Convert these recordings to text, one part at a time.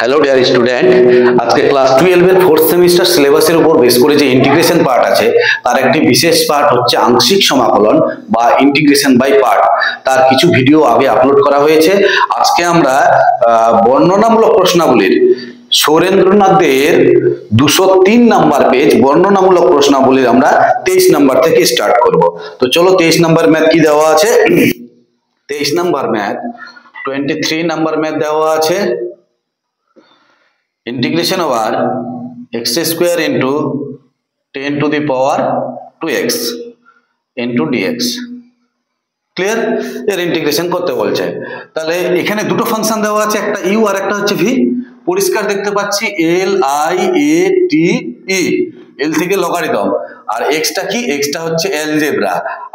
Hello dear student, আজকে class 12 এর 4th semester সিলেবাসের উপর বেস করে যে ইন্টিগ্রেশন পার্ট আছে তার একটি বিশেষ পার্ট হচ্ছে আংশিক সমাকলন বা ইন্টিগ্রেশন বাই পার্ট। তার কিছু ভিডিও আগে আপলোড করা হয়েছে। আজকে আমরা বর্ণনামূলক প্রশ্নাবলীর সুরেন্দ্রনাথদের 203 নাম্বার পেজ বর্ণনামূলক প্রশ্নাবলীর আমরা 23 নাম্বার থেকে স্টার্ট করব। তো চলো 23 নাম্বার ম্যাথ কি দেওয়া আছে। 23 নাম্বার ম্যাথ 23 নাম্বার ম্যাথ দেওয়া আছে integration over x square into 10 to the power 2x into dx। Clear? এর ইন্টিগ্রেশন করতে বলছে। তাহলে এখানে দুটো ফাংশন দেওয়া আছে, একটা ইউ আর একটা হচ্ছে ভি। পরিষ্কার দেখতে পাচ্ছি এল আই এ টি ই, এল থেকে লগারিদম, আর এক্সটা কি, এক্সটা হচ্ছে অ্যালজেব্রা,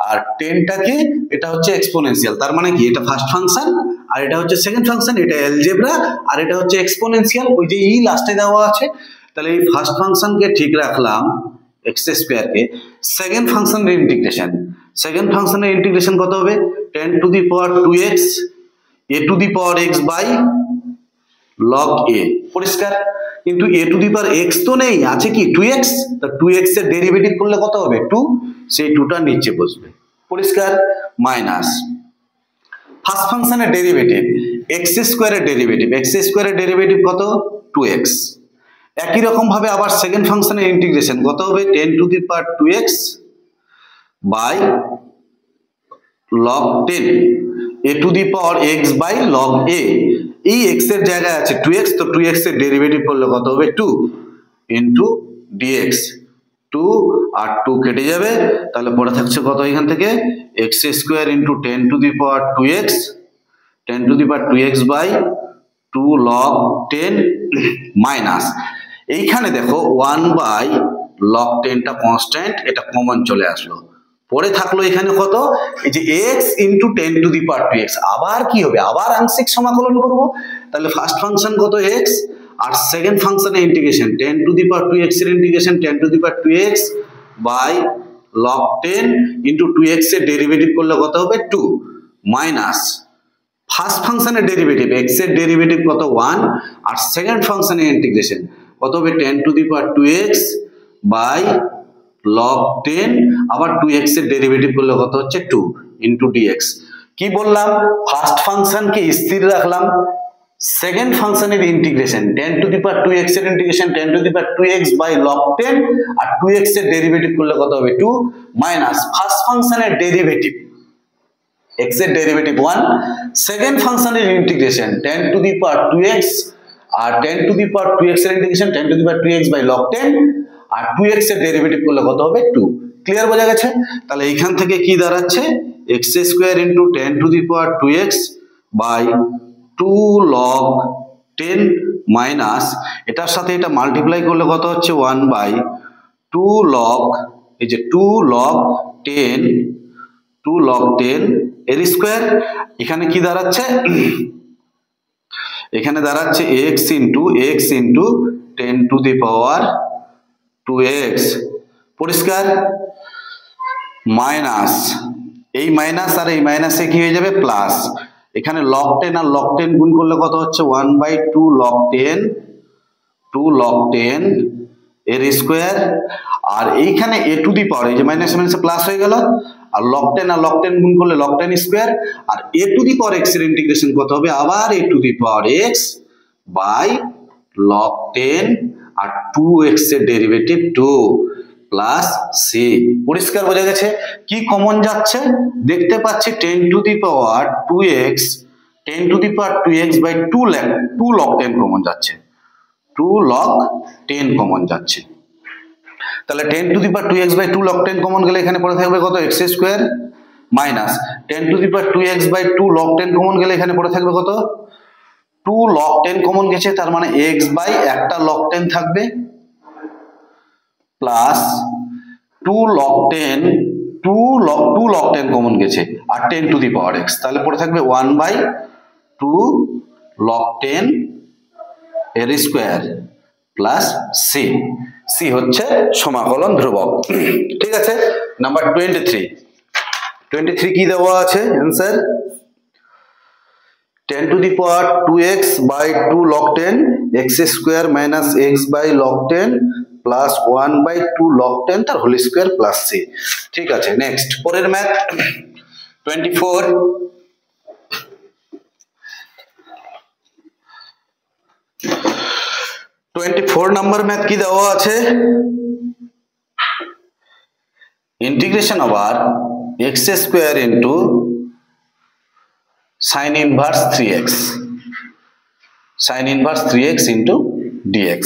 আর 10টা কি, এটা হচ্ছে এক্সপোনেনশিয়াল। তার মানে কি, এটা ফার্স্ট ফাংশন আর এটা হচ্ছে সেকেন্ড ফাংশন, এটা অ্যালজেব্রা আর এটা হচ্ছে এক্সপোনেনশিয়াল। ওই যে ই লাস্টে দেওয়া আছে। তাহলে এই ফার্স্ট ফাংশনকে ঠিক রাখলাম, এক্স স্কয়ারকে। সেকেন্ড ফাংশনের ইন্টিগ্রেশন, সেকেন্ড ফাংশনের ইন্টিগ্রেশন কত হবে, 10 to the power 2x a to the power x by log a। পরিষ্কার? কিন্তু a to the power x তো নেই, আছে কি 2x। তা 2x এর ডেরিভেটিভ করলে কত হবে, 2। সেই 2টা নিচে বসবে। পরিষ্কার? মাইনাস ফার্স্ট ফাংশনের ডেরিভেটিভ x স্কয়ারের ডেরিভেটিভ, x স্কয়ারের ডেরিভেটিভ কত, 2x। একই রকম ভাবে আবার সেকেন্ড ফাংশনের ইন্টিগ্রেশন কত হবে, 10 to the power 2x by log 10 a to the power x by log a। এই x এর জায়গায় আছে 2x, তো 2x এর ডেরিভেটিভ করলে কত হবে, 2 ইনটু dx। 2 আর 2 কেটে যাবে, তাহলে পড়ে থাকছে কত এখান থেকে, x square into 10 to the power 2x, 10 to the power 2x by 2 log 10 minus এইখানে দেখো 1 বাই log 10টা কনস্ট্যান্ট, এটা কমন চলে আসলো। পরে থাকলো এখানে কত, এই যে x into 10 to the power 2x। আবার কি হবে, আবার আংশিক সমাকলন করব। তাহলে ফার্স্ট ফাংশন কত, x, আর সেকেন্ড ফাংশনের integration 10 to the power 2x এর integration 10 to the power 2x by log 10 into 2x এর ডেরিভেটিভ করলে কত হবে, 2 মাইনাস ফার্স্ট ফাংশনের ডেরিভেটিভ x এর ডেরিভেটিভ কত, 1, আর সেকেন্ড ফাংশনের ইন্টিগ্রেশন কত হবে, 10 to the power 2x by log 10 আবার 2x এর ডেরিভেটিভ করলে কত হচ্ছে, 2 ইনটু dx। কি বললাম, ফার্স্ট ফাংশনকে স্থির রাখলাম, সেকেন্ড ফাংশনের integration 10 to the power 2x এর integration 10 to the power 2x by log 10 আর 2x এর ডেরিভেটিভ করলে কত হবে, 2 মাইনাস ফার্স্ট ফাংশনের ডেরিভেটিভ x এর ডেরিভেটিভ 1, সেকেন্ড ফাংশনের integration 10 to the power 2x আর 10 টু দি পাওয়ার 2x এর integration 10 to the power 2x by log 10 আর 2x এর ডেরিভেটিভ করলে কত হবে, 2। ক্লিয়ার বোঝা গেছে? তাহলে এইখান থেকে কি দাঁড়াচ্ছে, x square into 10 to the power 2x by 2 log 10 minus এটার সাথে এটা মাল্টিপ্লাই করলে কত হচ্ছে, 1 বাই 2 log, এই যে 2 log 10 এর স্কয়ার। এখানে কি দাঁড়াচ্ছে, এখানে দাঁড়াচ্ছে x into 10 to the power 2x। পরিষ্কার? মাইনাস এই মাইনাস আর এই মাইনাসে কি হয়ে যাবে, প্লাস। এখানে log 10 আর log 10 গুণ করলে কত হচ্ছে, 1 বাই 2 log 10 এর স্কয়ার। আর এইখানে a টু দি পাওয়ার, এই যে মাইনাস মাইনাসে প্লাস হয়ে গেল, আর log 10 আর log 10 গুণ করলে log 10 স্কয়ার। আর a to the power x এর ইন্টিগ্রেশন কত হবে, আবার a to the power x by log 10 আর 2x এর ডেরিভেটিভ 2 প্লাস c। পরিষ্কার বোঝা গেছে? কি কমন যাচ্ছে দেখতে পাচ্ছি, 10 to the power 2x, 10 to the power 2x by 2 log 10 common যাচ্ছে, 2 log 10 কমন যাচ্ছে। তাহলে 10 to the power 2x by 2 log 10 common গেলে এখানে পড়ে থাকবে কত, x square minus 10 to the power 2x by 2 log 10 common গেলে এখানে পড়ে থাকবে কত, 2 log 10 কমন গেছে, তার মানে x বাই একটা log 10 থাকবে প্লাস 2 log 10 কমন গেছে আর 10 টু দি পাওয়ার x, তাহলে পড়ে থাকবে 1 বাই 2 log 10 এর স্কয়ার প্লাস c। c হচ্ছে সমাকলন ধ্রুবক। ঠিক আছে? নাম্বার 23 কি দেওয়া আছে answer, 10 to the power 2x by 2 log 10 x square minus x by log 10 plus 1 by 2 log 10 তার হোল স্কয়ার প্লাস c। ঠিক আছে, নেক্সট পরের ম্যাথ 24 নাম্বার ম্যাথ কি দেওয়া আছে, integration over x square into sin inverse 3x sin inverse 3x into dx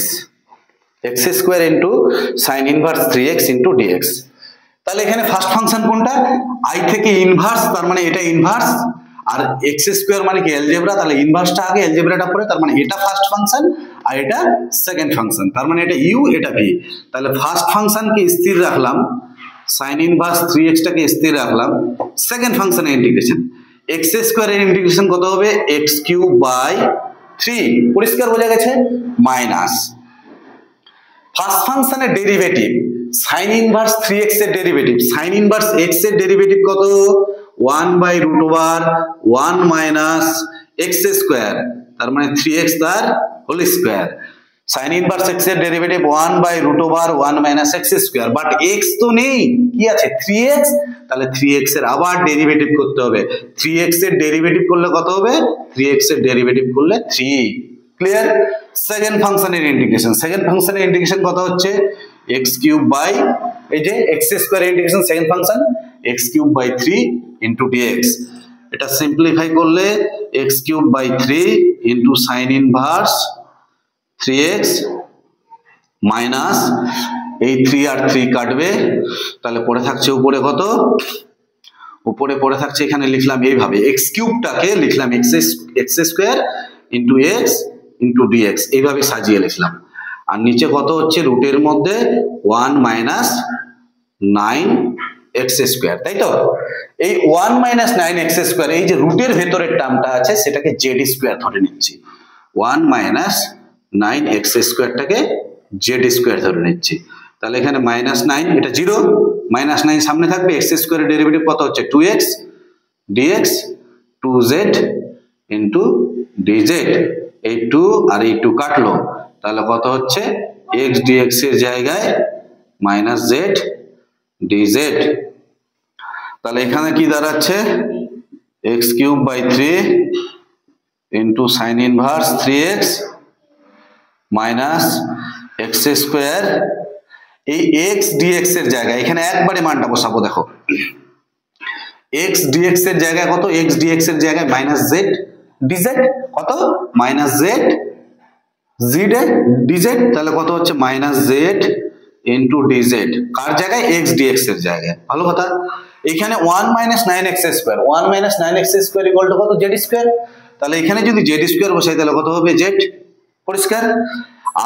x square into sin inverse 3x into dx। তাহলে এখানে first function কোনটা, i থেকে ইনভার্স, তার মানে এটা ইনভার্স, আর x স্কয়ার মানে কি অ্যালজেব্রা, তাহলে ইনভার্সটা আগে অ্যালজেব্রাটা পরে, তার মানে এটা ফার্স্ট ফাংশন আর এটা সেকেন্ড ফাংশন, তার মানে এটা u এটা v। তাহলে ফার্স্ট ফাংশনকে স্থির রাখলাম, sin inverse 3x টাকে স্থির রাখলাম, সেকেন্ড ফাংশনের ইন্টিগ্রেশন x স্কয়ারের ইন্টিগ্রেশন কত হবে, x কিউব বাই 3, পরিষ্কার বোঝা গেছে, মাইনাস ফার্স্ট ফাংশনের ডেরিভেটিভ sin ইনভার্স 3x এর ডেরিভেটিভ, sin ইনভার্স x এর ডেরিভেটিভ কত, 1 by root over 1 minus x square, তার মানে 3x তার whole square. sin inverse x এর derivative 1 by root over 1 minus x square, but x তো নেই, কি আছে 3x, তাহলে 3x এর আবার ডেরিভেটিভ করতে হবে, 3x এর ডেরিভেটিভ করলে কত হবে, 3x এর ডেরিভেটিভ করলে 3। ক্লিয়ার। সেকেন্ড ফাংশনের ইন্টিগ্রেশন, সেকেন্ড ফাংশনের ইন্টিগ্রেশন কত হচ্ছে, x কিউব বাই, এই যে x square integration second function x cube by 3 into dx, এটা সিম্পলিফাই করলে x cube by 3 into sin inverse 3x minus এই 3 আর 3 কাটবে, তাহলে পড়ে থাকছে উপরে কত, উপরে পড়ে থাকছে, এখানে লিখলাম এইভাবে x কিউবটাকে লিখলাম x square into x into dx, এইভাবে সাজিয়ে লিখলাম, আর নিচে কত হচ্ছে রুটের মধ্যে 1 মাইনাস 9x স্কয়ার, তাই তো। এই 1 মাইনাস 9x স্কয়ার, এই যে রুটের ভেতরের টার্মটা আছে সেটাকে z স্কয়ার ধরে নিচ্ছি, 1 মাইনাস 9x স্কয়ারটাকে z স্কয়ার ধরে নিচ্ছি, তাহলে এখানে মাইনাস 9, এটা 0, মাইনাস 9 সামনে থাকবে, x স্কয়ারের ডেরিভেটিভ কত হচ্ছে 2x dx 2z into dz, এই 2 আর এই 2 কাটলো, তাহলে কত হচ্ছে x dx এর জায়গায় মাইনাস z dz, তাহলে এখানে কি দাঁড়াচ্ছে x cube by 3 into sin inverse 3x minus x square, এই x dx এর জায়গায় এখানে একবারে মানটা বসাবো, দেখো x dx এর জায়গায় কত, x dx এর জায়গায় মাইনাস z dz, কত মাইনাস z dz, তাহলে কত হচ্ছে মাইনাস z ইনটু dz, কার জায়গায়, x dx এর জায়গায়, ভালো কথা। এখানে 1 minus 9x square, 1 minus 9x square equal to কত, z স্কয়ার, তাহলে এখানে যদি z স্কয়ার বসাই তাহলে কত হবে z, পরিষ্কার।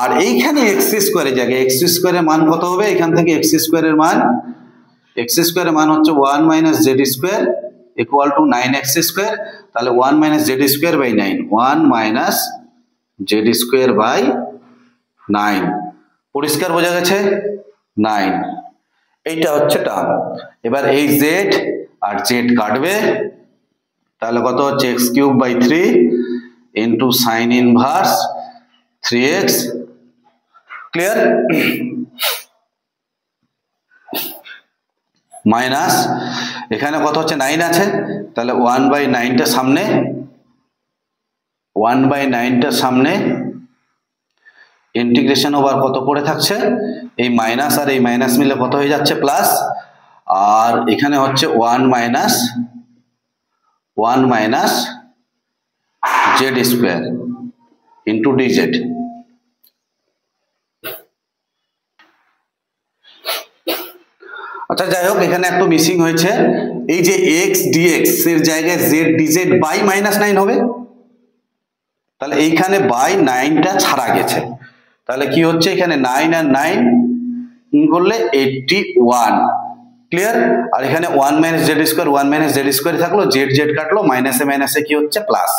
আর এইখানে x স্কয়ারের জায়গায় x স্কয়ারের মান কত হবে, এখান থেকে x স্কয়ারের মান হচ্ছে 1 minus z square equal to 9x square, তাহলে 1 minus z square by 9, 1 minus z square by 9, পরিষ্কার বোঝা গেছে, 9, এইটা হচ্ছে টার্ম। এবার এই z আর z কাটবে, তাহলে কত হচ্ছে x cube by 3 into sin inverse 3x, clear, minus এখানে কত হচ্ছে 9 আছে, তাহলে 1 বাই 9টা সামনে, 1 বাই 9টা সামনে, ইন্টিগ্রেশন ওভার কত পড়ে থাকছে, এই মাইনাস আর এই মাইনাস মিলে কত হয়ে যাচ্ছে প্লাস, আর এখানে হচ্ছে 1 minus z square into dz। আচ্ছা যাই হোক, এখানে একটু মিসিং হয়েছে, এই যে x dx এর জায়গায় z dz বাই মাইনাস 9 হবে, তাহলে এইখানে বাই 9টা ছাড়া গেছে, তাহলে কি হচ্ছে এখানে 9 আর 9 করলে 81, ক্লিয়ার। আর এখানে 1 minus z square, 1 minus z square থাকলো, z z কাটলো, মাইনাসে মাইনাসে কি হচ্ছে প্লাস,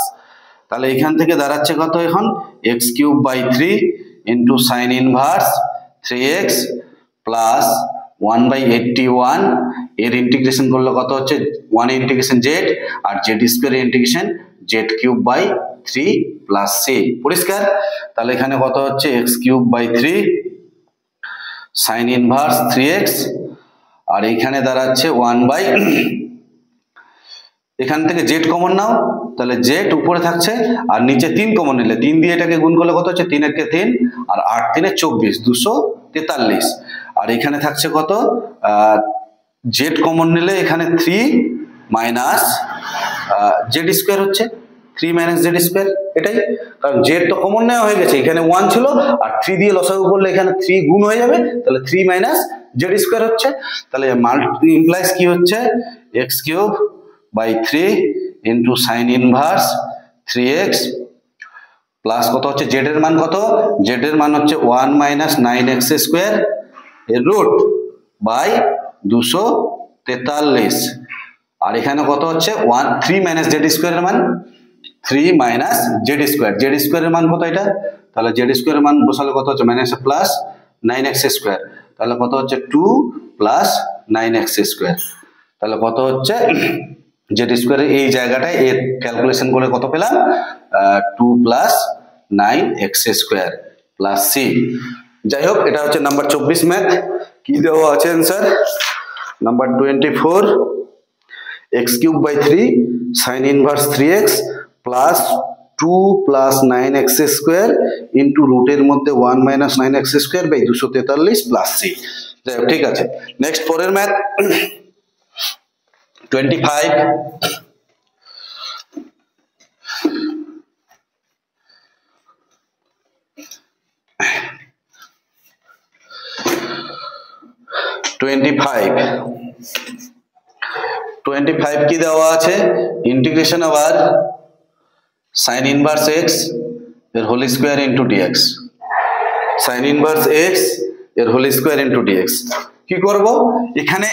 তাহলে এখান থেকে দাঁড়াচ্ছে কত এখন, x cube by 3 into sin inverse 3x plus 1 by 81, এর ইন্টিগ্রেশন করলে কত হচ্ছে 1 ইন্টিগ্রেশন z আর z square integration z cube by 3 plus c. পরিষ্কার? তাহলে এখানে কত হচ্ছে x cube by 3 sine inverse 3x, আর এখানে দাঁড়াচ্ছে 1 বাই, এখান থেকে জেড কমন নাও, তাহলে জেড উপরে থাকছে আর নিচে 3 কমন নিলে 3 দিয়ে এটাকে গুণ করলে কত হচ্ছে 3 একে 3 আর 8 3 24, 243। আর এখানে থাকছে কত, জেড কমন নিলে এখানে 3 মাইনাস জেড স্কোয়ার হচ্ছে 3 মাইনাস জেড স্কোয়ার, এটাই, কারণ জেড তো কমন নেওয়া হয়ে গেছে, এখানে 1 ছিল আর 3 দিয়ে লসাগু করলে এখানে 3 গুণ হয়ে যাবে, তাহলে 3 মাইনাস জেড স্কোয়ার হচ্ছে। তাহলে ইমপ্লাইজ কি হচ্ছে x cube by 3 into sine inverse 3x plus কত হচ্ছে জেড এর মান কত, জেড এর মান হচ্ছে 1 মাইনাস 9x স্কোয়ার এর রুট বাই 243, আর এখানে কত হচ্ছে 3 মাইনাস জেড স্কোয়ারের মান 3 মাইনাস জেড স্কোয়ার, জেড স্কোয়ারের মান কত এটা, তাহলে জেড স্কোয়ারের মান বসালে কত হচ্ছে মাইনাস প্লাস 9x স্কোয়ার, তাহলে কত হচ্ছে 2 প্লাস 9x স্কোয়ার, তাহলে কত হচ্ছে জেড স্কোয়ারের এই জায়গাটায় এর ক্যালকুলেশন করে কত পেলাম 2 plus 9x square plus c. যাই হোক, এটা হচ্ছে নাম্বার 24 ম্যাথ। কি দেওয়া আছে answer, number 24 x cube by 3 sine inverse 3x plus 2 plus 9x square into রুটের মধ্যে 1 minus 9x square by 243 plus c. যাই হোক, ঠিক আছে। নেক্সট পরের ম্যাথ 25 কি দেওয়া আছে, ইন্টিগ্রেশন আবার সাইন ইনভার্স এক্স এর whole square into dx, sine inverse x এর হোল স্কোয়ার ইন্টু ডিএক্স। কি করব, এখানে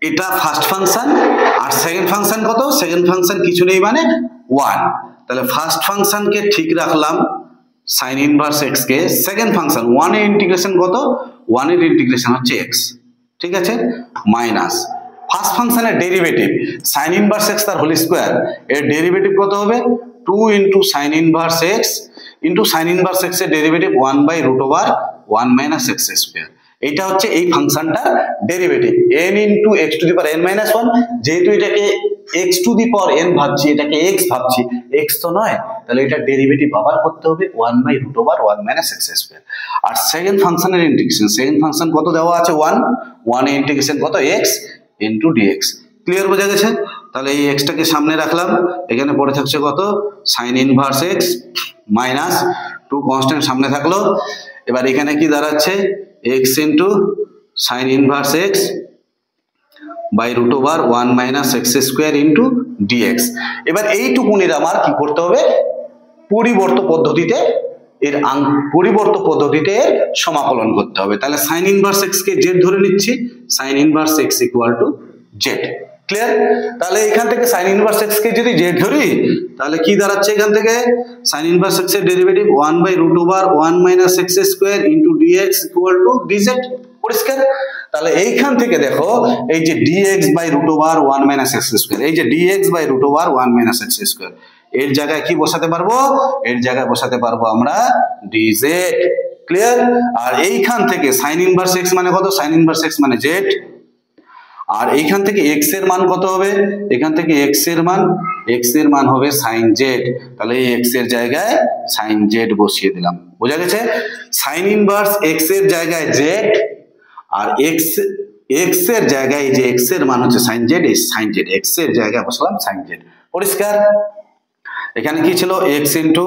এটা ফার্স্ট ফাংশন আর সেকেন্ড ফাংশন কত, সেকেন্ড ফাংশন কিছু নেই মানে 1, তাহলে ফার্স্ট ফাংশনকে ঠিক রাখলাম সাইন ইনভার্স এক্স কে, সেকেন্ড ফাংশন 1 এর ইন্টিগ্রেশন কত, 1 এর ইন্টিগ্রেশন হচ্ছে এক্স, ঠিক আছে, মাইনাস ফার্স্ট ফাংশনের ডেরিভেটিভ সাইন ইনভার্স এক্স তার হোল স্কোয়ার, এর ডেরিভেটিভ কত হবে 2 into sine inverse x into sine inverse x এর derivative 1 by root over 1 minus x square. এটা হচ্ছে এই ফাংশনটার derivative n into x to the power n minus 1, যেহেতু এটাকে x to the power n ভাবছি, এটাকে এক্স ভাবছি, এক্স তো নয়, তাহলে এটা ডেরিভেটিভ আবার করতে হবে 1 by root over 1 minus x square. আর সেকেন্ড ফাংশনের ইন্টিগ্রেশন, সেকেন্ড ফাংশন কত দেওয়া আছে 1 এর ইন্টিগ্রেশন কত x ইন্টু ডিএক্স। ক্লিয়ার, বোঝা গেছে? তাহলে এই এক্সটাকে সামনে রাখলাম, এখানে পড়ে থাকছে কত sine inverse x minus 2 constant সামনে থাকলো, এবার এখানে কি দাঁড়াচ্ছে x into sine inverse x by root over 1 minus x square into dx. এবার এইটুকুনির আমার কি করতে হবে, পরিবর্ত পদ্ধতিতে এর সমাকলন করতে হবে। তাহলে সাইন ইনভার্স এক্স কে জেড ধরে নিচ্ছি, sign inverse x equal to Z. Clear? তাহলে এখান থেকে সাইন ইনভার্স এক্স কে যদি জেড ধরি, তাহলে কি দাঁড়াচ্ছে এখান থেকে সাইন ইনভার্স এক্স এর derivative 1 by root over 1 minus x square into dx equal to dz. পরিষ্কার? তাহলে এইখান থেকে দেখো এই যে dx by root over 1 minus x square, এই যে dx by root over 1 minus x square, এর জায়গায় কি বসাতে পারবো, এর জায়গায় বসাতে পারবো আমরা ডিজেড। ক্লিয়ার? আর এইখান থেকে সাইন ইনভার্স এক্স মানে কত, সাইন ইনভার্স এক্স মানে জেড, আর এইখান থেকে এক্স এর মান কত হবে, এখান থেকে এক্স এর মান হবে সাইন জেড, তাহলে এই এক্স এর জায়গায় সাইন জেড বসিয়ে দিলাম। বোঝা গেছে? সাইন ইনভার্স এক্স এর জায়গায় জেড, আর এক্স এর জায়গায় যে এক্স এর মান হচ্ছে সাইন জেড, এই সাইন জেড এক্স এর জায়গায় বসালাম সাইন জেড। পরিষ্কার? এখানে কি ছিল x into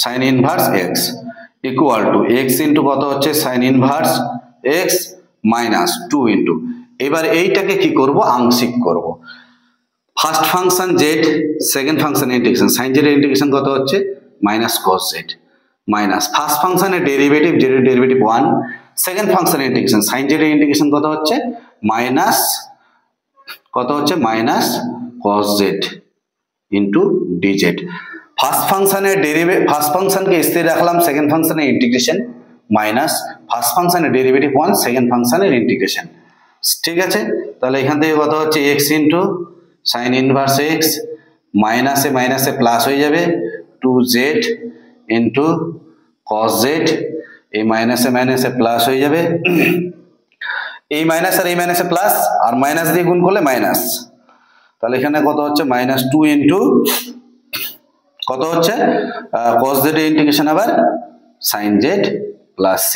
sine inverse x equal to x into কত হচ্ছে sine inverse x minus 2 into, এবার এইটাকে কি করব, আংশিক করব। First function z, second function integration, sine z এর ইন্টিগ্রেশন কত হচ্ছে minus cos z, minus first ফাংশনের ডেরিভেটিভ জেড এর ডেরিভেটিভ 1, সেকেন্ড ফাংশনের ইন্টিগ্রেশন সাইন জেড এর ইন্টিগ্রেশন কত হচ্ছে minus cos Z into DZ. First ফাংশনের ফার্স্ট ফাংশনকে স্থির রাখলাম, সেকেন্ড ফাংশনের ইন্টিগ্রেশন মাইনাস ফার্স্ট ফাংশনের ডেরিভেটিভ 1, সেকেন্ড ফাংশনের ইন্টিগ্রেশন। ঠিক আছে? তাহলে এখান থেকে কত হচ্ছে x into sine inverse x মাইনাসে মাইনাসে প্লাস হয়ে যাবে 2z ইন্টু cos z, এই মাইনাসে মাইনাসে প্লাস হয়ে যাবে, এই মাইনাস আর এই মাইনাসে প্লাস, আর মাইনাস দিয়ে গুণ করলে মাইনাস, তাহলে এখানে কত হচ্ছে -2 ইন্টু কত হচ্ছে cos z এর ইন্টিগ্রেশন আবার sin z প্লাস c,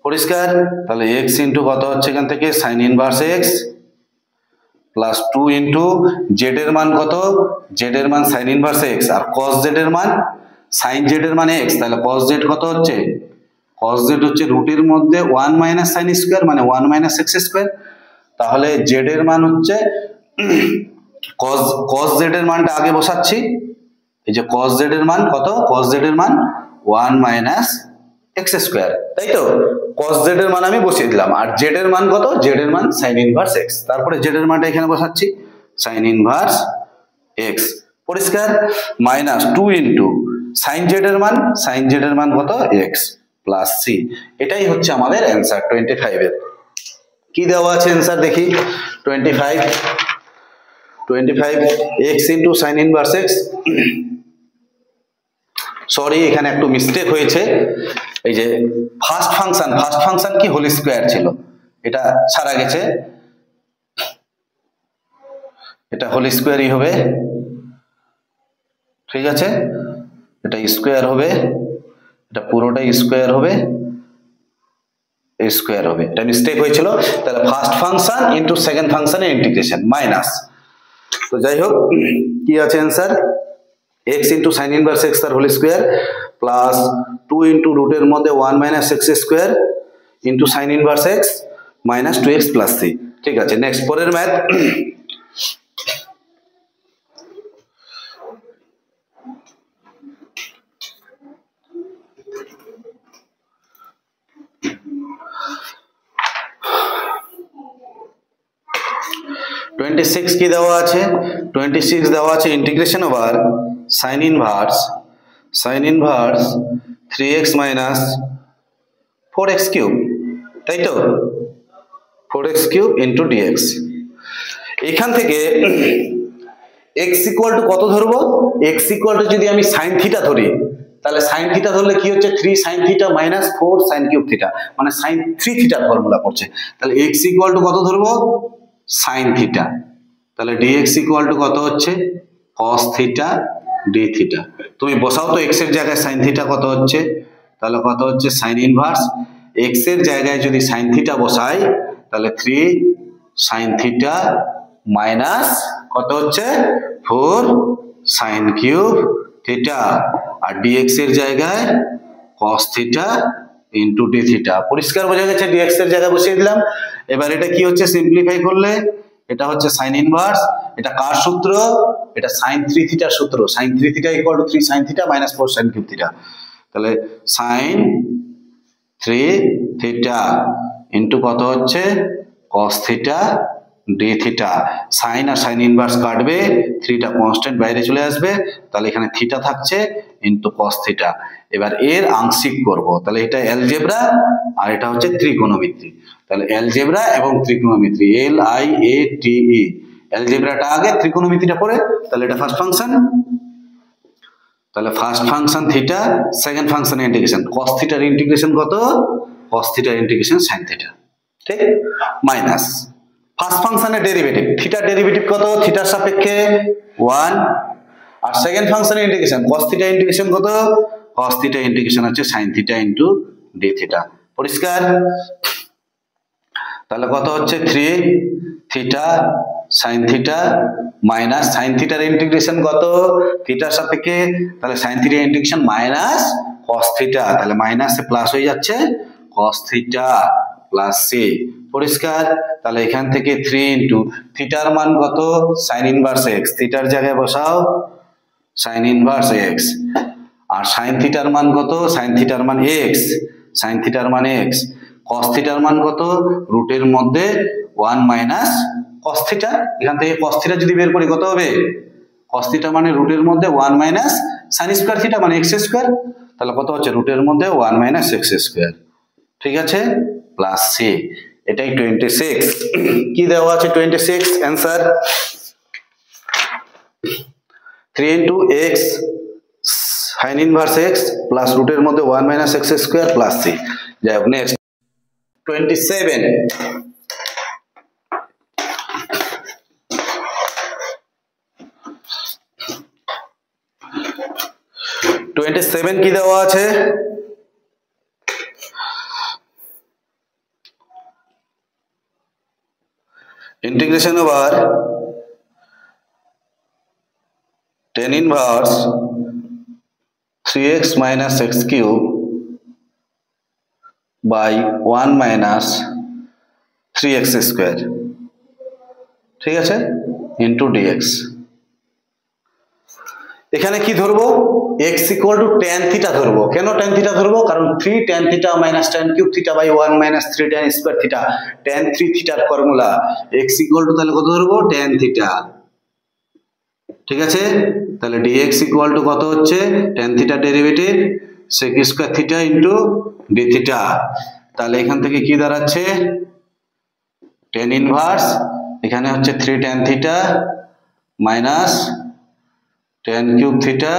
পরিষ্কার। তাহলে x ইন্টু কত হচ্ছে এখান থেকে sin inverse x plus 2 into z এর মান কত, z এর মান sin ইনভার্স x আর cos z এর মান sin z এর মান x, তাহলে cos z কত হচ্ছে, cos z হচ্ছে রুটের মধ্যে 1 মাইনাস sin স্কয়ার মানে 1 মাইনাস x স্কয়ার, তাহলে z এর মান হচ্ছে cos z এর মানটা আগে বসাচ্ছি, এই যে cos z এর মান কত, cos z এর মান 1 মাইনাস x স্কয়ার, তাই তো cos z এর মান আমি বসিয়ে দিলাম, আর z এর মান কত, z এর মান sin ইনভার্স x, তারপরে z এর মানটা এখানে বসাচ্ছি sin ইনভার্স x, পরিষ্কার। মাইনাস 2 ইন্টু sin z এর মান কত x প্লাস c, এটাই হচ্ছে আমাদের অ্যান্সার 25 এর। কি দেওয়া আছে অ্যান্সার দেখি, 25 x into sin inverse x, sorry এখানে একটু মিস্টেক হয়েছে, এই যে ফার্স্ট ফাংশন কি হোল স্কয়ার ছিল, এটা ছাড়া গেছে, এটা হোল স্কয়ারই হবে, ঠিক আছে, এটা স্কয়ার হবে, এটা পুরোটাই স্কয়ার হবে, স্কয়ার হবে, এটা মিস্টেক হয়েছিল। তাহলে ফার্স্ট ফাংশন ইনটু সেকেন্ড ফাংশনের ইন্টিগ্রেশন মাইনাস, তো যাই হোক কি আছে answer, x into sin inverse x তার হোল স্কয়ার প্লাস 2 ইন্টু রুটের মধ্যে 1 minus x square into sin inverse x minus 2x plus 3, ঠিক আছে। নেক্সট পরের ম্যাথ, কি দেওয়া আছে, 26 দেওয়া আছে integration over sin inverse 3x minus 4x cube, তাই তো 4x কিউব ইন্টু dx, এখান থেকে x ইকুয়াল টু কত ধরবো, x ইকুয়াল টু যদি আমি sin থিটা ধরি, তাহলে sin থিটা ধরলে কি হচ্ছে 3 sin theta minus 4 sin cube theta, মানে sin 3 থিটার ফর্মুলা পড়ছে, তাহলে x ইকুয়াল টু কত ধরবো sin থিটা, তাহলে dx ইকুয়াল টু কত হচ্ছে cos থিটা d থিটা, তুমি বসাও তো x এর জায়গায় sin থিটা কত হচ্ছে, তাহলে কত হচ্ছে sin ইনভার্স x এর জায়গায় যদি sin থিটা বসাই তাহলে 3 sin থিটা মাইনাস কত হচ্ছে 4 sin কিউব থিটা, আর dx এর জায়গায় cos theta into d theta, পরিষ্কার বোঝা গেছে, dx এর জায়গায় বসিয়ে দিলাম। এবার এটা কি হচ্ছে সিম্পলিফাই করলে এটা হচ্ছে sin ইনভার্স, এটা কার সূত্র, এটা sin 3 থিটার সূত্র, sin 3 theta equal two 3 sin theta minus 4 sin cube theta, তাহলে sin 3 থিটা ইনটু কত হচ্ছে cos theta d theta, sin আর sin ইনভার্স কাটবে, 3টা কনস্ট্যান্ট বাইরে চলে আসবে, তাহলে এখানে থিটা থাকছে ইনটু cos থিটা। এবার এর আংশিক করব, তাহলে এটা অ্যালজেব্রা আর এটা হচ্ছে ত্রিকোণমিতি, তাহলে অ্যালজেব্রা এবং ত্রিকোণমিতি LIATE, অ্যালজেব্রাটা আগে ত্রিকোণমিতিটা পরে, তাহলে এটা ফার্স্ট ফাংশন, তাহলে ফার্স্ট ফাংশন থিটা, সেকেন্ড ফাংশনের ইন্টিগ্রেশন cos থিটার ইন্টিগ্রেশন কত, cos থিটার ইন্টিগ্রেশন sin থিটা, ঠিক, মাইনাস ফার্স্ট ফাংশনের ডেরিভেটিভ, থিটার ডেরিভেটিভ কত, থিটার সাপেক্ষে 1, আর সেকেন্ড ফাংশনের ইন্টিগ্রেশন cos থিটা ইন্টিগ্রেশন কত, cos থিটা ইন্টিগ্রেশন হচ্ছে sin theta into d theta, পরিষ্কার। তাহলে কত হচ্ছে 3 theta sin theta minus sin থিটার ইন্টিগ্রেশন কত, থিটার সাপেক্ষে, তাহলে sin থিটার ইন্টিগ্রেশন মাইনাস cos থিটা, তাহলে মাইনাসে প্লাস হয়ে যাচ্ছে cos থিটা প্লাস c, পরিষ্কার। তাহলে এখান থেকে 3 ইনটু থিটার মান কত sin ইনভার্স x, থিটার জায়গায় বসাও sin ইনভার্স x, আর sin থিটার মান কত, sin থিটার মান x, sin থিটার মান x, cos থিটার মান কত, রুটের মধ্যে 1 মাইনাস cos থিটা, এখান থেকে cos থিটা যদি বের করি কত হবে, cos থিটা মানে রুটের মধ্যে 1 মাইনাস sin স্কয়ার থিটা মানে x স্কয়ার, তাহলে কত হচ্ছে রুটের মধ্যে 1 মাইনাস x স্কয়ার, ঠিক আছে, প্লাস c, এটাই 26। কি দেওয়া আছে 26 answer, 3 into x sin inverse x plus রুটের মধ্যে 1 minus x square plus c। যাই হোক, নেক্সট 27। 27 কি দেওয়া আছে? integration over tan inverse 3x minus x cube by 1 minus 3x square, ঠিক আছে, into dx। এখানে কি ধরবো? x equal to tan theta ধরবো। কেন tan theta ধরবো? কারণ 3 tan theta minus tan cube theta by 1 minus 3 tan square theta, tan 3 theta এর ফর্মুলা। x equal to তাহলে কত ধরবো? tan theta, ঠিক আছে। তাহলে dx equal to কত হচ্ছে? tan theta derivative sec square theta into d theta। তাহলে এখান থেকে কি দাঁড়াচ্ছে? tan ইনভার্স এখানে হচ্ছে 3 tan theta minus tan cube theta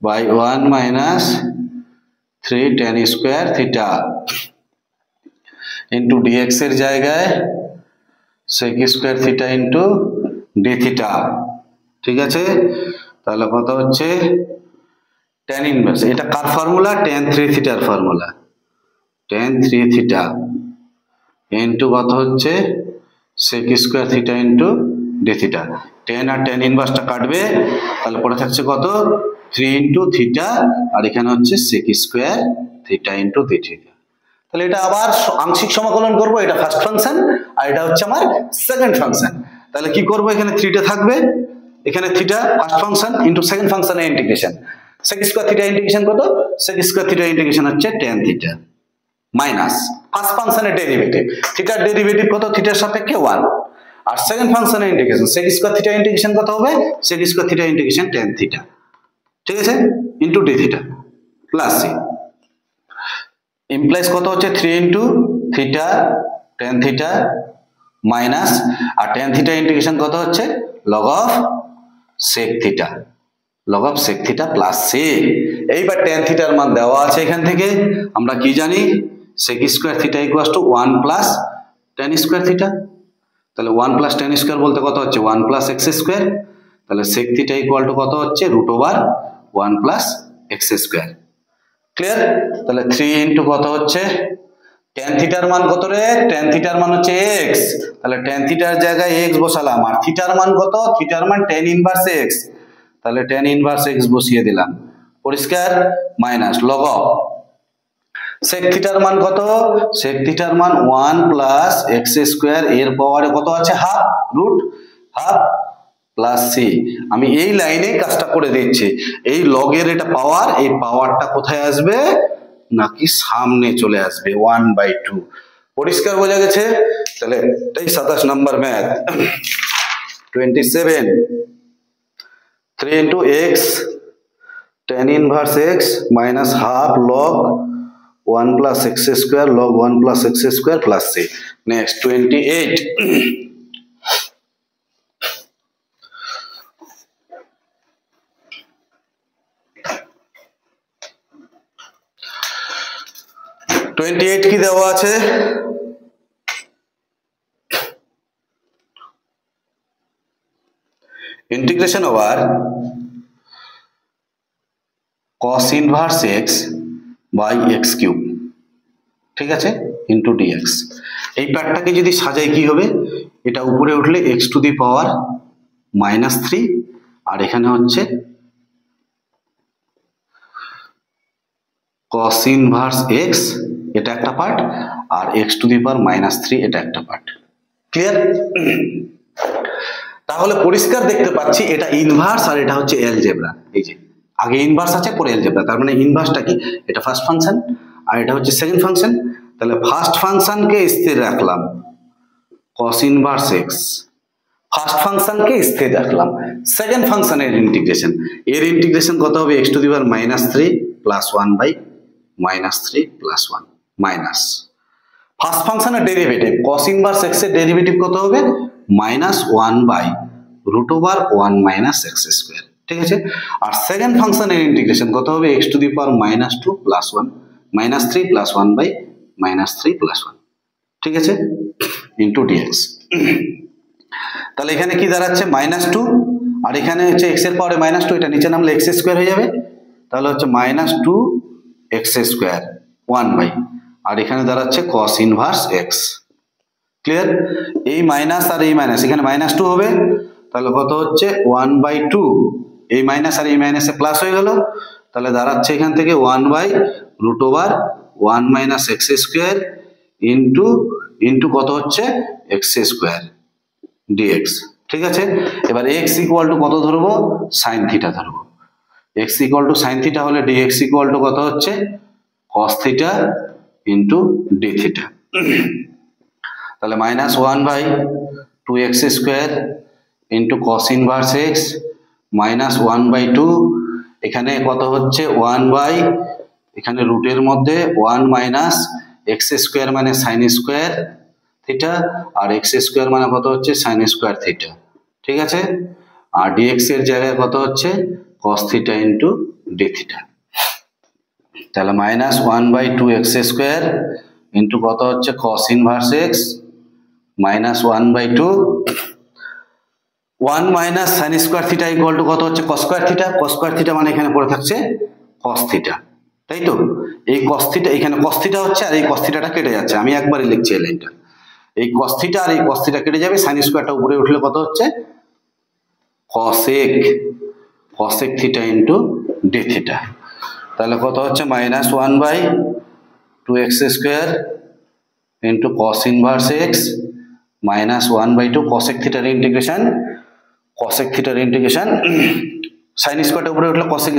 by 1 minus 3 tan square theta into dx এর জায়গায় sec square theta into d theta, ঠিক আছে। তাহলে কত হচ্ছে? tan ইনভার্স, এটা কার ফর্মুলা? tan 3 theta এর ফর্মুলা, tan 3 theta into কত হচ্ছে? sec square theta into d theta। tan আর tan ইনভার্সটা কাটবে, তাহলে পড়ে থাকছে কত? 3 into theta, আর এখানে হচ্ছে sec square theta into d theta। তাহলে এটা আবার আংশিক সমাকলন করব। এটা ফার্স্ট ফাংশন আর এটা হচ্ছে আমার সেকেন্ড ফাংশন। তাহলে কি করব? এখানে 3 টা থাকবে, এখানে theta first function into second ফাংশনের integration. sec square theta integration কত? sec square theta ইন্টিগ্রেশন হচ্ছে tan theta মাইনাস ফার্স্ট ফাংশনের ডেরিভেটিভ। থিটার ডেরিভেটিভ কত? থিটার সাপেক্ষে 1। আর সেকেন্ড ফাংশনের integration sec square theta integration কত হবে? sec square theta integration tan theta, ঠিক আছে, into d theta plus c। Implies কত হচ্ছে? 3 into theta tan theta minus, আর tan theta ইন্টিগ্রেশন কত হচ্ছে? log of sec theta, log of sec theta plus c। এইবার tan theta এর মান দেওয়া আছে এখান থেকে। আমরা কি জানি? sec square theta equals to 1 plus tan square theta। তাহলে 1 plus tan square বলতে কত হচ্ছে? 1 plus x square। তাহলে sec theta equal to কত হচ্ছে? root over 1 plus x square। Clear? তাহলে 3 into কত হচ্ছে? tan theta এর মান কত রে? tan theta এর মান হচ্ছে x। তাহলে tan theta এর জায়গায় x বসালাম। আর theta এর মান কত? theta এর মান tan inverse x। তাহলে tan inverse x বসিয়ে দিলাম, পরিষ্কার। Minus log of sec theta এর মান কত? sec theta এর মান 1 plus x square, এর পাওয়ারে কত আছে? Half, root half plus c। আমি এই লাইনে কাজটা করে দিচ্ছি। এই লগের এটা পাওয়ার, এই পাওয়ারটা কোথায় আসবে? নাকি সামনে চলে আসবে 1/2। পরিষ্কার বোঝা গেছে? তাহলে এই 27 নম্বর math. 27 3 into x tan inverse x minus half log 1 plus x square log 1 plus x square plus c। Next 28 28 কি দেওয়া আছে? Integration over cos inverse x by x cube, ঠিক আছে, ইনটু dx। এই পার্টটাকে যদি সাজাই কি হবে? এটা উপরে উঠলে x টু দি পাওয়ার -3, আর এখানে হচ্ছে cos inverse x, এটা একটা পার্ট, আর x টু দি পাওয়ার -3 এটা একটা পার্ট। ক্লিয়ার? তাহলে পরিষ্কার দেখতে পাচ্ছি এটা ইনভার্স আর এটা হচ্ছে অ্যালজেব্রা। এই যে আগে ইনভার্স আছে পরে অ্যালজেব্রা, তার মানে ইনভার্সটা কি? এটা ফার্স্ট ফাংশন আর এটা হচ্ছে সেকেন্ড ফাংশন। তাহলে ফার্স্ট ফাংশনকে স্থির রাখলাম cos ইনভার্স x, ফার্স্ট ফাংশনকে স্থির রাখলাম। সেকেন্ড ফাংশনের ইন্টিগ্রেশন, এর ইন্টিগ্রেশন কত হবে? x to the power -3 plus 1 by -3 plus 1 minus first ফাংশনের ডেরিভেটিভ cos ইনভার্স x এর ডেরিভেটিভ কত হবে? -1 বাই √1 - x স্কয়ার, ঠিক আছে। আর সেকেন্ড ফাংশনের ইন্টিগ্রেশন কত হবে, x to the power -2 + 1 -3 + 1 by -3 + 1, ঠিক আছে, ইন্টু dx। তাহলে এখানে কি দাঁড়াচ্ছে -2, আর এখানে হচ্ছে x এর পাওয়ারে -2, এটা নিচে নামলে x স্কয়ার হয়ে যাবে, তাহলে হচ্ছে -2x স্কয়ার 1 বাই, আর এখানে দাঁড়াচ্ছে cos ইনভার্স x। ক্লিয়ার? এই মাইনাস আর এই মাইনাস এখানে -2 হবে, তাহলে কত হচ্ছে 1/2, এই মাইনাস আর এই মাইনাসে প্লাস হয়ে গেল, তাহলে দাঁড়াচ্ছে এখান থেকে 1/√1 - x স্কয়ার ইন্টু কত হচ্ছে x স্কয়ার dx, ঠিক আছে। এবার x ইকুয়াল টু কত ধরবো, sin থিটা ধরবো। x equal two sin theta হলে dx ইকুয়াল টু কত হচ্ছে cos theta into d theta. তাহলে -1/2x square into cos inverse x -1/2, এখানে কত হচ্ছে 1 বাই, এখানে রুটের মধ্যে 1 - x স্কয়ার মানে sin স্কয়ার থিটা, আর x স্কয়ার মানে কত হচ্ছে sin স্কয়ার থিটা, ঠিক আছে। আর dx এর জায়গায় কত হচ্ছে cos theta into d theta. তাহলে -1/2x স্কয়ার ইন্টু কত হচ্ছে cos inverse x -1/2, 1 - sin square theta equal to কত হচ্ছে cos square theta. cos square theta মানে এখানে পড়ে থাকছে cos থিটা, তাই তো। এই cos থিটা, এখানে cos থিটা হচ্ছে, আর এই cos থিটাটা কেটে যাচ্ছে, আমি একবারই লিখছি এই লাইনটা। এই cos থিটা আর এই cos থিটা কেটে যাবে, sin স্কয়ারটা উপরে উঠলে কত হচ্ছে cosec theta into d theta. তাহলে কত হচ্ছে -1/2x square into cos inverse x -1/2 cosec থিটার ইন্টিগ্রেশন sin স্কয়ারটা উপরে উঠলে cosec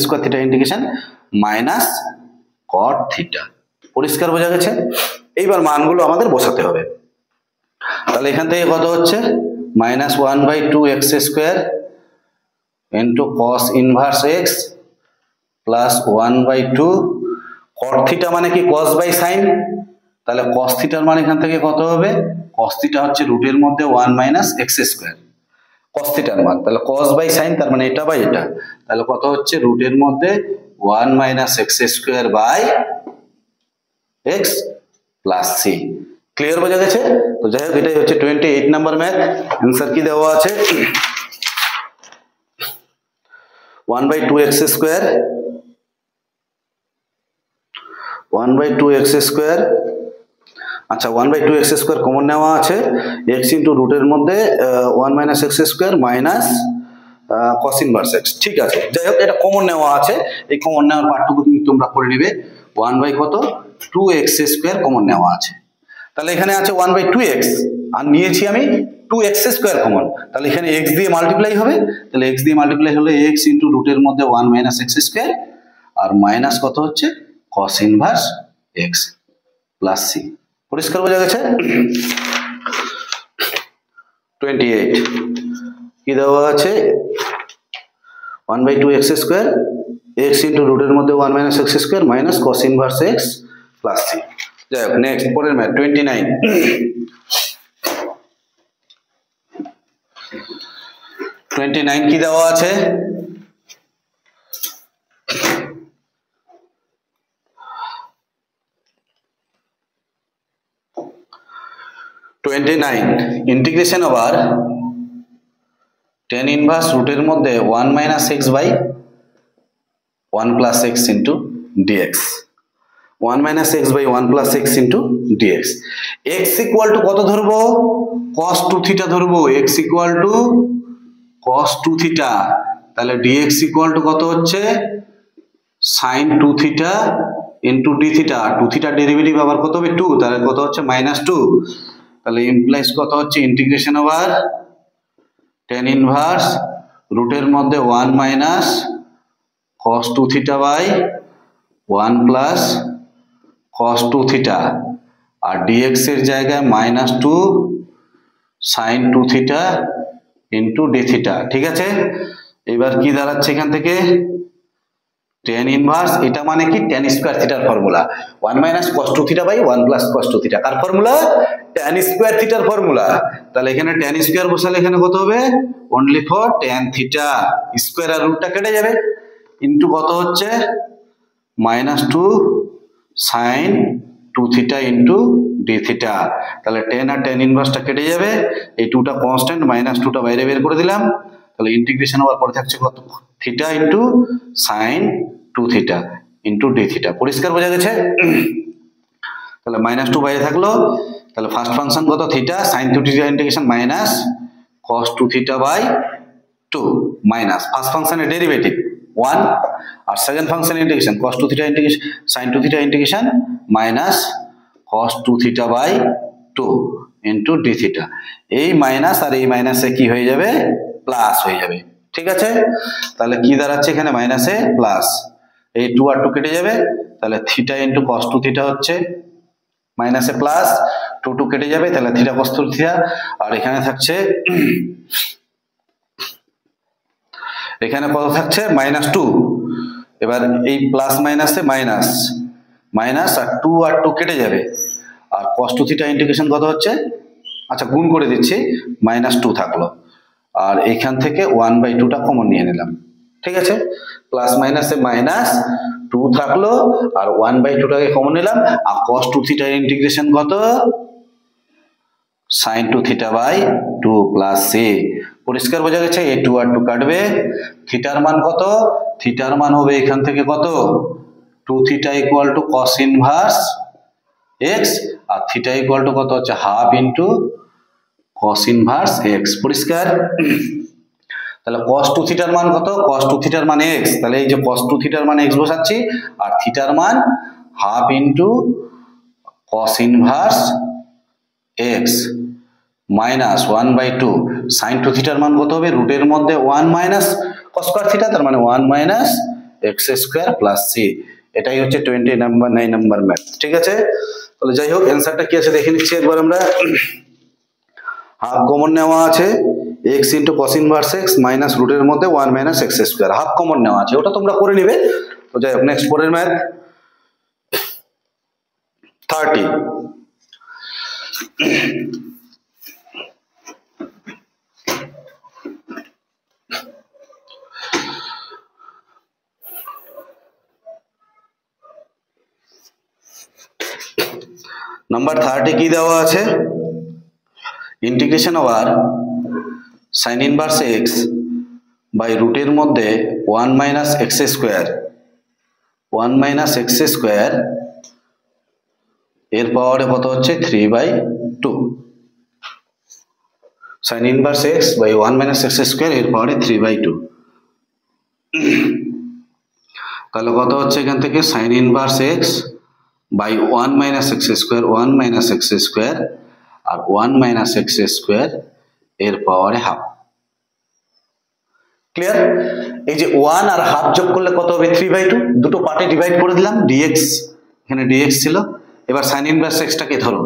square theta integration minus cot theta. পরিষ্কার বোঝা গেছে? এইবার মানগুলো আমাদের বসাতে হবে। তাহলে এখান থেকে কত হচ্ছে -1/2x square into cos inverse x plus 1/2 cot theta মানে কি cos বাই sin, তাহলে cos থিটার মান এখান থেকে কত হবে, cos থিটা হচ্ছে রুটের মধ্যে 1 - x স্কয়ার cos থিটার মান, তাহলে cos বাই sin তার মানে এটা বাই এটা, তাহলে কত হচ্ছে রুটের মধ্যে 1 - x square by x plus c। Clear বোঝা গেছে? তো যাই হোক, এটাই হচ্ছে 28 নাম্বার ম্যাথ। অ্যানসার কি দেওয়া আছে, 1/2x স্কয়ার 1/2x স্কয়ার, আচ্ছা 1/2x স্কয়ার কমন নেওয়া আছে, x ইন্টু রুটের মধ্যে 1 - x square minus cos inverse x, ঠিক আছে। যাই হোক, এটা কমন নেওয়া আছে, এই কমন নেওয়ার পার্টটুকু তোমরা করে নিবে। 1/2x স্কয়ার কমন নেওয়া আছে, তাহলে এখানে আছে 1/2x, আর নিয়েছি আমি 2x স্কয়ার কমন, তাহলে এখানে x দিয়ে মাল্টিপ্লাই হবে, তাহলে x দিয়ে মাল্টিপ্লাই হলে x ইন্টু রুটের মধ্যে 1 - x স্কয়ার, আর মাইনাস কত হচ্ছে cos inverse x plus c। পরিষ্কার বোঝা গেছে? 28 কি দেওয়া আছে, 1/2x স্কয়ার x ইন্টু রুটের মধ্যে 1 - x square minus cos inverse x plus c। যাই হোক, নেক্সট পরের ম্যাথ 29। 29 কি দেওয়া আছে, ইন্টিগ্রেশন ওভার tan ইনভার্স রুটের মধ্যে 1 - x by 1 plus x into dx, 1 - x by 1 plus x into dx। x equal to কত ধরবো, cos 2 থিটা ধরবো, x equal to cos 2 theta, তাহলে dx ইকুয়াল টু কত হচ্ছে sin 2 theta into d theta, 2 থিটার derivative আবার কত হবে 2, তাহলে কত হচ্ছে -2, তাহলে ইমপ্লাইজ কত হচ্ছে ইন্টিগ্রেশন ওভার tan ইনভার্স রুটের মধ্যে 1 minus cos 2 theta by 1 plus cos 2 theta, আর dx এর জায়গায় -2 sin 2 theta into d theta, ঠিক আছে। এবার কি দাঁড়াচ্ছে এখান থেকে tan ইনভার্স এটা মানে কি tan স্কয়ার থিটার formula 1 minus cos 2 theta by 1 plus cos 2 theta কার ফর্মুলা tan স্কয়ার থিটার ফর্মুলা তাহলে এখানে tan স্কয়ার বসালে এখানে কত হবে only for tan theta square আর রুটটা কেটে যাবে ইনটু কত হচ্ছে -2 sin 2 theta into d theta তাহলে tan আর tan ইনভার্সটা কেটে যাবে এই 2টা কনস্ট্যান্ট -2টা বাইরে বের করে দিলাম তাহলে ইন্টিগ্রেশন হওয়ার পরে থাকছে কত theta into sin 2 theta into d theta পরিষ্কার বোঝা গেছে তাহলে -2 বাইরে থাকলো তাহলে ফার্স্ট ফাংশন কত theta sin 2 theta integration minus cos 2 theta by 2 minus first ফাংশনের ডেরিভেটিভ 1 আর second function integration cos 2 theta integration sin 2 theta integration minus cos 2 theta by 2 into d theta এই মাইনাস আর এই মাইনাসে কি হয়ে যাবে প্লাস হয়ে যাবে ঠিক আছে তাহলে কি দাঁড়াচ্ছে এখানে মাইনাসে প্লাস এই 2 আর 2 কেটে যাবে তাহলে থিটা ইনটু cos 2 থিটা হচ্ছে মাইনাসে প্লাস 2 2 কেটে যাবে তাহলে থিটা cos 2 থিটা আর এখানে থাকছে এখানে কত থাকছে -2 এবার এই প্লাস মাইনাসে মাইনাস মাইনাস আর 2 আর 2 কেটে যাবে আর cos 2 থিটা ইন্টিগ্রেশন কত হচ্ছে আচ্ছা গুণ করে দিচ্ছি -2 থাকলো আর এখান থেকে 1/2টা কমন নিয়ে নিলাম ঠিক আছে প্লাস মাইনাসে -2 থাকলো আর 1/2টাকে কমন নিলাম আর cos 2 থিটা ইন্টিগ্রেশন কত sin 2 theta by 2 plus c পরিষ্কার বোঝা গেছে এই 2 আর 2 কাটবে থিটার মান কত থিটার মান হবে এখান থেকে কত 2 theta equal to cos inverse x আর থিটা ইকুয়াল টু কত হচ্ছে half into cos inverse x পরিষ্কার তাহলে cos 2 থিটার মান কত cos 2 থিটার মান x তাহলে এই যে cos 2 থিটার মান x বসাচ্ছি আর থিটার মান half into cos inverse x minus 1/2 sin 2 থিটার মান কত হবে রুটের মধ্যে 1 মাইনাস cos স্কয়ার থিটা তার মানে 1 minus x square plus c এটাই হচ্ছে 9 নাম্বার ম্যাথ ঠিক আছে তাহলে যাই হোক অ্যানসারটা কি আছে দেখে নিচ্ছি একবার আমরা হাফ কমন নেওয়া আছে x into cos inverse x minus রুটের মধ্যে 1 minus x square half common নেওয়া আছে ওটা তোমরা করে নেবে তো যাই হোক নেক্সট পরের ম্যাথ 30 নাম্বার 30 কি দেওয়া আছে integration over sin inverse x by রুটের মধ্যে 1 minus x square 1 minus x square এর পাওয়ারে কত হচ্ছে 3/2 sin inverse x by 1 minus x square এর পাওয়ারে 3/2 তাহলে কত হচ্ছে এখান থেকে sin inverse x by 1 minus x square 1 minus x square আর 1 minus x square এর পাওয়ারে হাফ ক্লিয়ার এই যে 1 আর হাফ যোগ করলে কত হবে 3/2 দুটো পার্টে ডিভাইড করে দিলাম dx এখানে dx ছিল এবার sin ইনভার্স x টাকে ধরো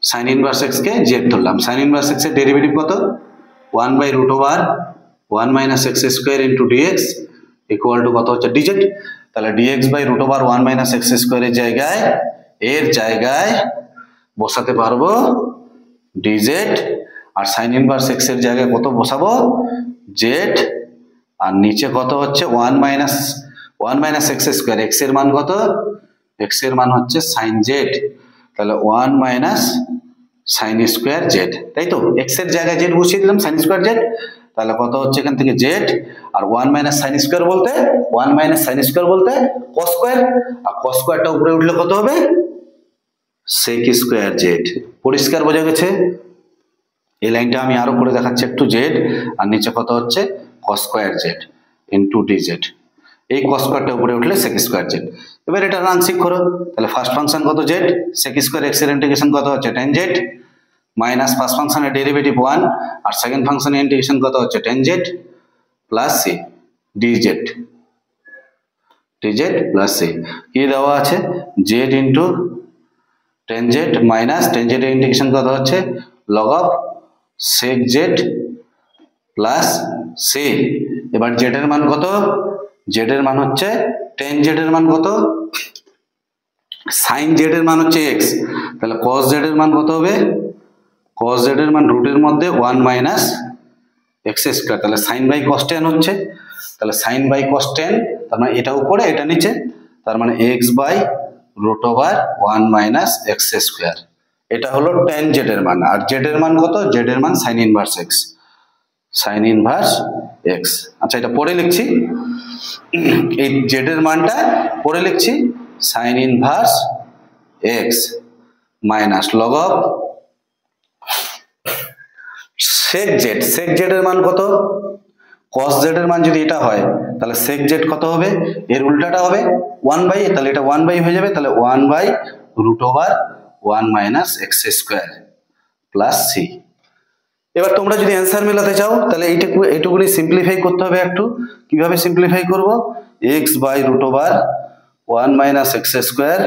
sin ইনভার্স x কে z ধরলাম sin ইনভার্স x এর ডেরিভেটিভ কত 1/√1 minus x square into dx equal to কত হচ্ছে dz তাহলে dx by √1 minus x square এর জায়গায় বসাতে পারবো dz আর sin ইনভার্স x এর জায়গায় কত বসাবো z আর নিচে কত হচ্ছে 1 মাইনাস x স্কয়ার x এর মান কত x এর মান হচ্ছে sin z তাহলে 1 মাইনাস sin স্কয়ার z তাই তো x এর জায়গায় z বসিয়ে দিলাম sin স্কয়ার z তাহলে কত হচ্ছে এখান থেকে z আর 1 মাইনাস sin স্কয়ার বলতে 1 মাইনাস sin স্কয়ার বলতে cos স্কয়ার আর cos স্কয়ারটা উপরে উঠলে কত হবে sec স্কয়ার z পরিষ্কার বোঝা গেছে এই লাইনটা আমি আরো করে দেখাচ্ছি একটু z আর নিচে কত হচ্ছে cos square z into dz এই cos স্কয়ারটা উপরে উঠলে sec স্কয়ার z এবার এটা আংশিক করো তাহলে ফার্স্ট ফাংশন কত z sec স্কয়ার x এর ইন্টিগ্রেশন কত হচ্ছে tan z মাইনাস ফার্স্ট ফাংশনের ডেরিভেটিভ 1 আর সেকেন্ড ফাংশনের ইন্টিগ্রেশন কত হচ্ছে tan z plus c dz plus c কি দেওয়া আছে z into tan z minus tan z এর ইন্টিগ্রেশন কত হচ্ছে log of sec z plus c এবার z এর মান কত জেড এর মান হচ্ছে tan জেড এর মান কত, sin জেড এর মান হচ্ছে x, তাহলে cos জেড এর মান কত হবে, cos জেড এর মান রুটের মধ্যে 1 মাইনাস এক্স স্কয়ার, তাহলে sin বাই cos tan হচ্ছে, তাহলে sin বাই cos tan, তার মানে এটা উপরে এটা নিচে, তার মানে x by root over 1 minus x square. এটা হলো tan জেড এর মান। আর জেড এর মান কত, জেড এর মান sin inverse x, sin inverse x। আচ্ছা এটা পরে লিখছি, এই জেড এর মানটা পরে লিখছি, sin inverse x minus log of sec Z এর মান কত, cos জেড এর মান যদি এটা হয় তাহলে sec জেড কত হবে, এর উল্টাটা হবে 1 বাই, তাহলে এটা 1 বাই হয়ে যাবে, তাহলে 1 by root over 1 minus x square plus c. এবার তোমরা যদি অ্যান্সার মেলাতে চাও তাহলে এইটুকুনি সিম্পলিফাই করতে হবে একটু। কিভাবে সিম্পলিফাই করব, x by root over 1 minus x square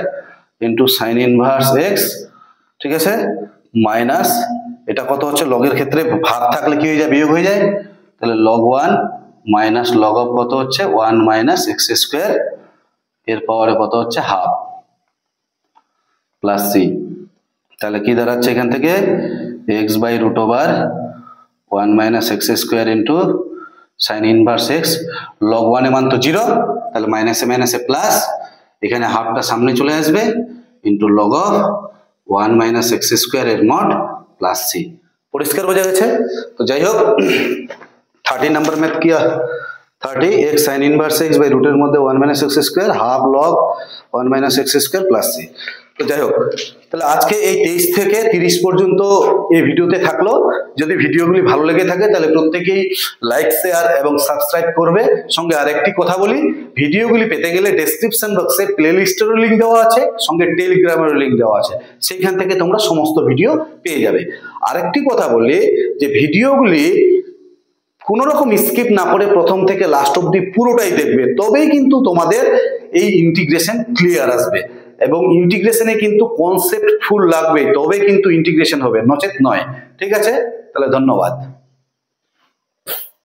into sine inverse x, ঠিক আছে, মাইনাস এটা কত হচ্ছে, লগের ক্ষেত্রে ভাগ থাকলে কি হয়ে যায়, বিয়োগ হয়ে যায়, তাহলে log 1 মাইনাস log অফ কত হচ্ছে 1 মাইনাস এক্স স্কয়ার, এর পাওয়ারে কত হচ্ছে হাফ প্লাস সি। তাহলে কি দাঁড়াচ্ছে এখান থেকে, x by root over 1 minus x square into sine inverse x, log 1 এর মান তো 0, তাহলে মাইনাসে মাইনাসে প্লাস, এখানে হাফটা সামনে চলে আসবে, into log of 1 minus x square এর মড প্লাস সি। পরিষ্কার বোঝা গেছে? তো যাই হোক 30 নাম্বার ম্যাথ কি, 30 x sin inverse x by রুটের মধ্যে 1 minus x square half log 1 minus x square plus c. তো যাই হোক, তাহলে আজকে এই 23 থেকে 30 পর্যন্ত এই ভিডিওতে থাকলো। যদি ভিডিওগুলি ভালো লেগে থাকে তাহলে প্রত্যেকেই লাইক, শেয়ার এবং সাবস্ক্রাইব করবে। সঙ্গে আরেকটি কথা বলি, ভিডিওগুলি পেতে গেলে ডেসক্রিপশন বক্সে প্লেলিস্টেরও লিঙ্ক দেওয়া আছে, সঙ্গে টেলিগ্রামেরও লিঙ্ক দেওয়া আছে, সেইখান থেকে তোমরা সমস্ত ভিডিও পেয়ে যাবে। আরেকটি কথা বলি যে ভিডিওগুলি কোনো রকম স্কিপ না করে প্রথম থেকে লাস্ট অবধি পুরোটাই দেখবে, তবেই কিন্তু তোমাদের এই ইন্টিগ্রেশন ক্লিয়ার আসবে। এবং ইন্টিগ্রেশনে কিন্তু কনসেপ্ট ফুল লাগবে, তবে কিন্তু ইন্টিগ্রেশন হবে, নচেত নয়। ঠিক আছে, তাহলে ধন্যবাদ।